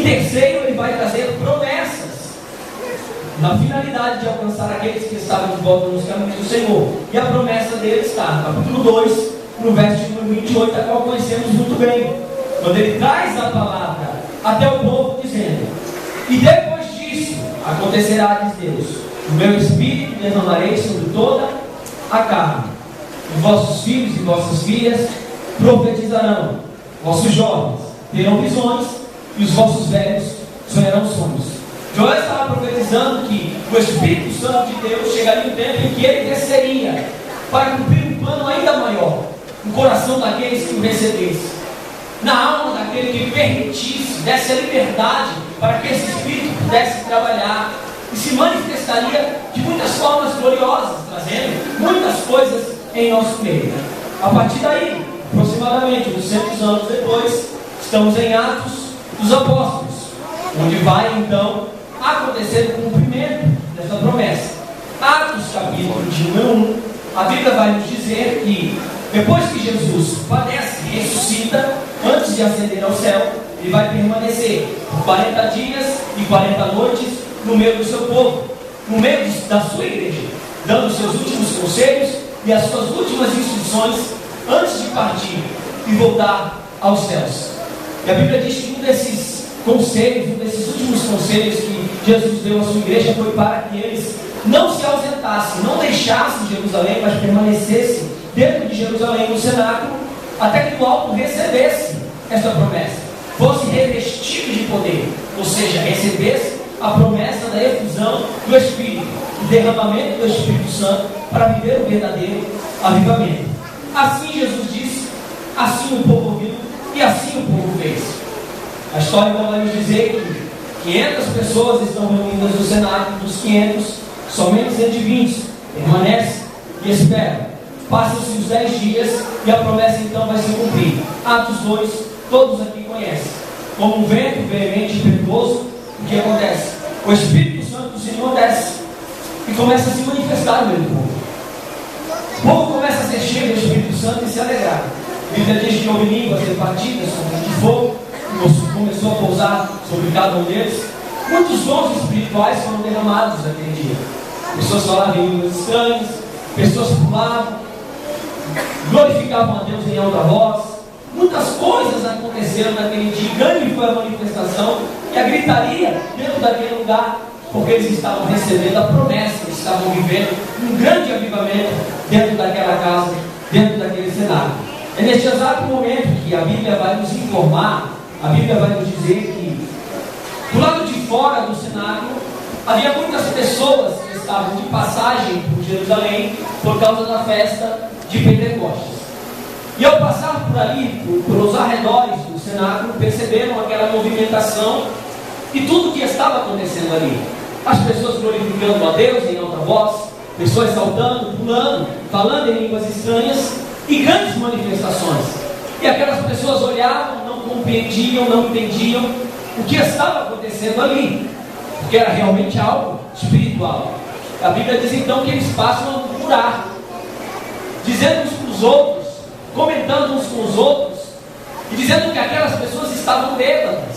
Em terceiro, ele vai trazer promessas, na finalidade de alcançar aqueles que estavam de volta nos caminhos do Senhor. E a promessa dele está no capítulo 2, no verso número 28, a qual conhecemos muito bem, quando ele traz a palavra até o povo, dizendo: e depois disso acontecerá, diz Deus, o meu espírito derramarei sobre toda a carne, e vossos filhos e vossas filhas profetizarão, vossos jovens terão visões, e os vossos velhos sonharão sonhos. Joel estava profetizando que o Espírito Santo de Deus chegaria um tempo em que ele desceria para cumprir um plano ainda maior no coração daqueles que o recebessem, na alma daquele que permitisse, desse a liberdade para que esse Espírito pudesse trabalhar e se manifestaria de muitas formas gloriosas, trazendo muitas coisas em nosso meio. A partir daí, aproximadamente uns 200 anos depois, estamos em Atos dos Apóstolos, onde vai então acontecer o cumprimento dessa promessa. Atos capítulo de número 1, a Bíblia vai nos dizer que depois que Jesus padece e ressuscita, antes de ascender ao céu, ele vai permanecer 40 dias e 40 noites no meio do seu povo, no meio da sua igreja, dando seus últimos conselhos e as suas últimas instruções antes de partir e voltar aos céus. E a Bíblia diz que um desses conselhos, um desses últimos conselhos que Jesus deu à sua igreja foi para que eles não se ausentassem, não deixassem Jerusalém, mas permanecessem dentro de Jerusalém, no cenáculo, até que o alto recebesse esta promessa, fosse revestido de poder, ou seja, recebesse a promessa da efusão do Espírito, o derramamento do Espírito Santo, para viver o verdadeiro avivamento. Assim Jesus disse, assim o povo ouviu e assim o povo fez. A história então vai nos dizer que 500 pessoas estão reunidas no cenáculo, dos 500, somente 120 permanecem e esperam. Passam-se os 10 dias e a promessa então vai se cumprir. Atos 2, todos aqui conhecem. Como um vento veemente e impetuoso, o que acontece? O Espírito Santo do Senhor desce e começa a se manifestar no meio do povo. O povo começa a ser cheio do Espírito Santo e se alegrar. A Bíblia diz que houve línguas repartidas como de fogo, e começou a pousar sobre cada um deles. Muitos dons espirituais foram derramados naquele dia. Pessoas falavam em línguas estranhas, pessoas pulavam, glorificavam a Deus em alta voz. Muitas coisas aconteceram naquele dia. Grande foi a manifestação e a gritaria dentro daquele lugar, porque eles estavam recebendo a promessa, eles estavam vivendo um grande avivamento dentro daquela casa, dentro daquele cenário. É neste exato momento que a Bíblia vai nos informar, a Bíblia vai nos dizer que do lado de fora do cenáculo havia muitas pessoas que estavam de passagem por Jerusalém por causa da festa de Pentecostes. E ao passar por ali, pelos arredores do cenáculo, perceberam aquela movimentação e tudo o que estava acontecendo ali. As pessoas glorificando a Deus em alta voz, pessoas saltando, pulando, falando em línguas estranhas e grandes manifestações. E aquelas pessoas olhavam, não compreendiam, não entendiam o que estava acontecendo ali, porque era realmente algo espiritual. A Bíblia diz então que eles passam a murmurar, dizendo uns para os outros, comentando uns com os outros, e dizendo que aquelas pessoas estavam bêbadas,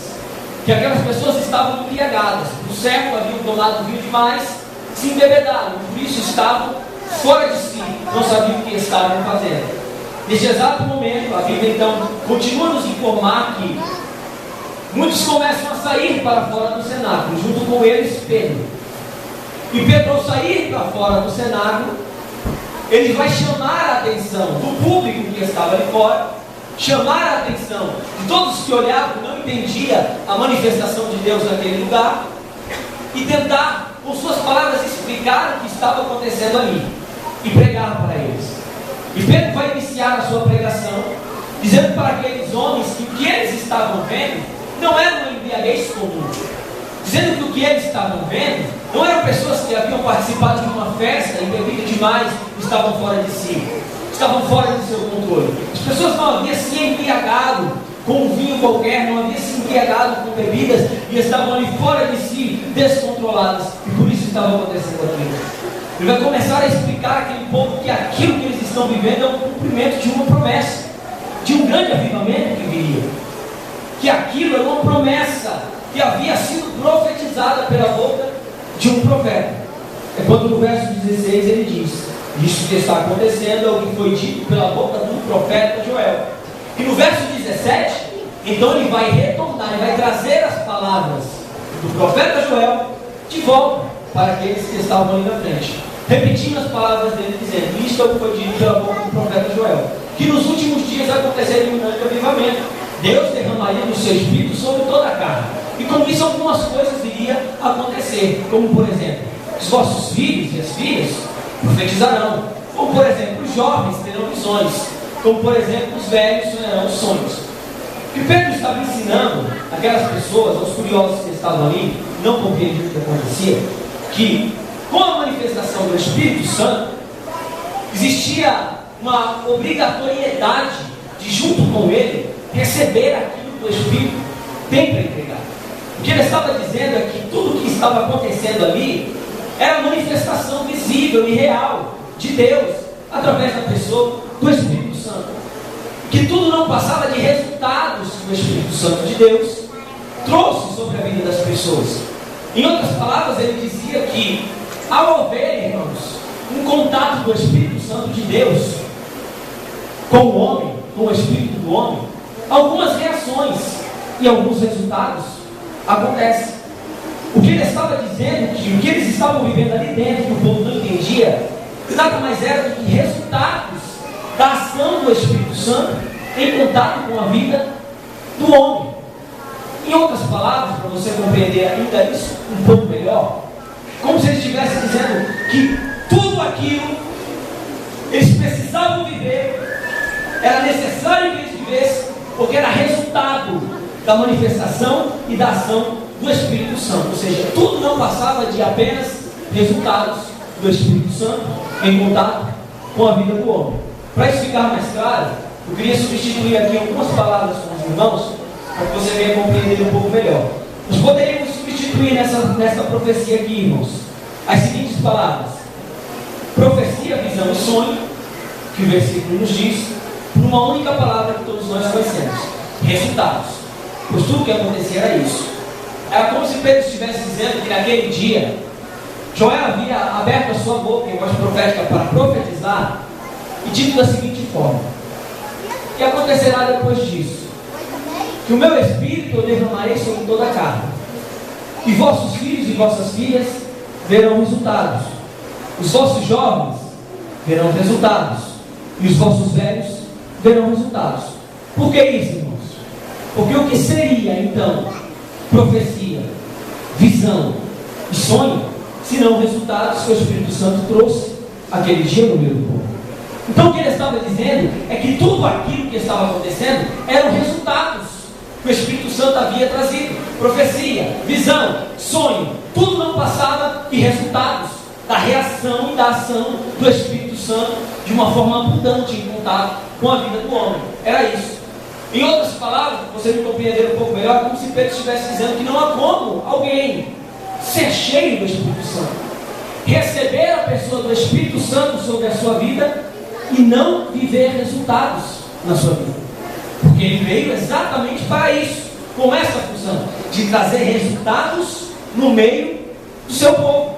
que aquelas pessoas estavam embriagadas. No século haviam tomado vinho demais, se embebedaram, por isso estavam fora de si, não sabiam o que estavam fazendo. Neste exato momento, a Bíblia então continua a nos informar que muitos começam a sair para fora do cenáculo, junto com eles Pedro. E Pedro, ao sair para fora do cenáculo, ele vai chamar a atenção do público que estava ali fora, chamar a atenção de todos que olhavam, não entendiam a manifestação de Deus naquele lugar, e tentar, com suas palavras, explicar o que estava acontecendo ali, e pregar para eles. E Pedro vai iniciar a sua pregação, dizendo para aqueles homens que o que eles estavam vendo não era uma embriaguez comum, dizendo que o que eles estavam vendo não eram pessoas que haviam participado de uma festa e bebido demais, estavam fora de si, estavam fora do seu controle. As pessoas não haviam se embriagado com um vinho qualquer, não haviam se embriagado com bebidas e estavam ali fora de si, descontroladas, e por isso estava acontecendo aquilo. Ele vai começar a explicar àquele povo que aquilo que eles estão vivendo é um cumprimento de uma promessa, de um grande avivamento que viria. que aquilo era uma promessa que havia sido profetizada pela boca de um profeta. É quando no verso 16 ele diz: isso que está acontecendo é o que foi dito pela boca do profeta Joel. E no verso 17, então ele vai retornar, ele vai trazer as palavras do profeta Joel de volta para aqueles que estavam ali na frente, repetindo as palavras dele, dizendo: isto é o que foi dito pela boca do profeta Joel, que nos últimos dias aconteceria um grande avivamento. Deus derramaria do seu espírito sobre toda a carne, e com isso algumas coisas iriam acontecer, como por exemplo, os vossos filhos e as filhas profetizarão, como por exemplo, os jovens terão visões, como por exemplo, os velhos sonharão sonhos. O que Pedro estava ensinando aquelas pessoas, aos curiosos que estavam ali, não compreendiam o que acontecia, que com a manifestação do Espírito Santo existia uma obrigatoriedade de, junto com ele, receber aquilo que o Espírito tem para entregar. O que ele estava dizendo é que tudo o que estava acontecendo ali era a manifestação visível e real de Deus através da pessoa do Espírito Santo. Que tudo não passava de resultados que o Espírito Santo de Deus trouxe sobre a vida das pessoas. Em outras palavras, ele dizia que ao haver, irmãos, um contato do Espírito Santo de Deus com o homem, com o Espírito do homem, algumas reações e alguns resultados acontecem. O que ele estava dizendo, que o que eles estavam vivendo ali dentro, que o povo não entendia, nada mais era do que resultados da ação do Espírito Santo em contato com a vida do homem. Em outras palavras, para você compreender ainda isso um pouco melhor, como se ele estivesse dizendo que tudo aquilo eles precisavam viver, era necessário que eles vivessem, porque era resultado da manifestação e da ação do Espírito Santo. Ou seja, tudo não passava de apenas resultados do Espírito Santo em contato com a vida do homem. Para isso ficar mais claro, eu queria substituir aqui algumas palavras com os irmãos, para que você venha compreender um pouco melhor. Nós poderíamos substituir nessa profecia aqui, irmãos, as seguintes palavras: profecia, visão e sonho, que o versículo nos diz, por uma única palavra que todos nós conhecemos: resultados. Pois tudo que acontecia era isso. Era como se Pedro estivesse dizendo que naquele dia Joel havia aberto a sua boca em voz profética para profetizar e dito da seguinte forma: que acontecerá depois disso? Que o meu espírito eu derramarei sobre toda a carne, e vossos filhos e vossas filhas verão resultados, os vossos jovens verão resultados, e os vossos velhos verão resultados. Por que isso, irmãos? Porque o que seria então profecia, visão e sonho, se não resultados que o Espírito Santo trouxe aquele dia no meio do povo? Então o que ele estava dizendo é que tudo aquilo que estava acontecendo eram resultados que o Espírito Santo havia trazido. Profecia, visão, sonho, tudo não passava de resultados da reação e da ação do Espírito Santo de uma forma abundante em contato com a vida do homem. Era isso. Em outras palavras, para você me compreender um pouco melhor, como se Pedro estivesse dizendo que não há como alguém ser cheio do Espírito Santo, receber a pessoa do Espírito Santo sobre a sua vida e não viver resultados na sua vida. Porque ele veio exatamente para isso, com essa função de trazer resultados no meio do seu povo.